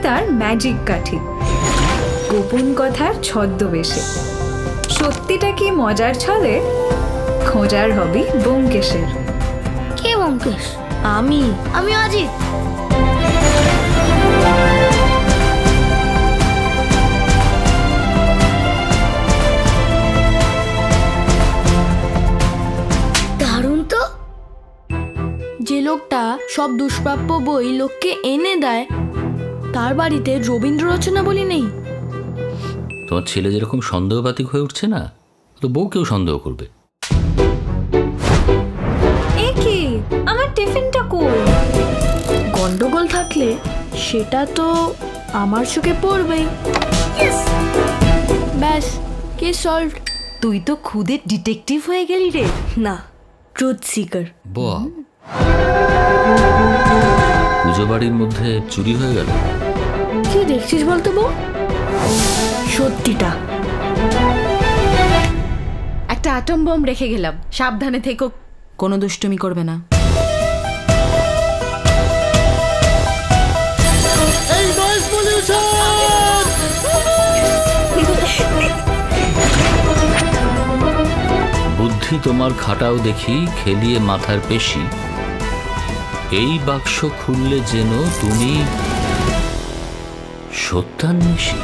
তার ম্যাজিক কাঠি, গোপন কথার ছদ্মবেশে। সত্যিটা কি মজার ছলে, খোঁজার হবি ব্যোমকেশের। কে ব্যোমকেশ? আমি অজিত। দারুণ তো। যে লোকটা সব দুষ্প্রাপ্য বই লোককে এনে দেয়, তার বাড়িতে রবীন্দ্র রচনা বলি নেই। তোমার ছেলে যেরকম সন্দেহবাতিক হয়ে উঠছে না, তো বউকেও সন্দেহ করবে। এ কি, আমার টিফিনটা কই? গন্ডগোল থাকলে সেটা তো আমার চোখে পড়বেই। ব্যাস, কেস সলভড। তুই তো খুদে ডিটেকটিভ হয়ে গেলি রে। না, ট্রুথ সিকার। বাহ, পুজো বাড়ির মধ্যে চুরি হয়ে গেল। কি দেখছিস বলতো বউ? সত্যিটা। একটা অ্যাটম বম রেখে গেলাম, সাবধানে থেকো, কোনো দুষ্টুমি করবে না। বুদ্ধি তোমার খাটাও দেখি, খেলিয়ে মাথার পেশি। এই বাক্স খুললে যেন তুমি সত্যান্বেষী।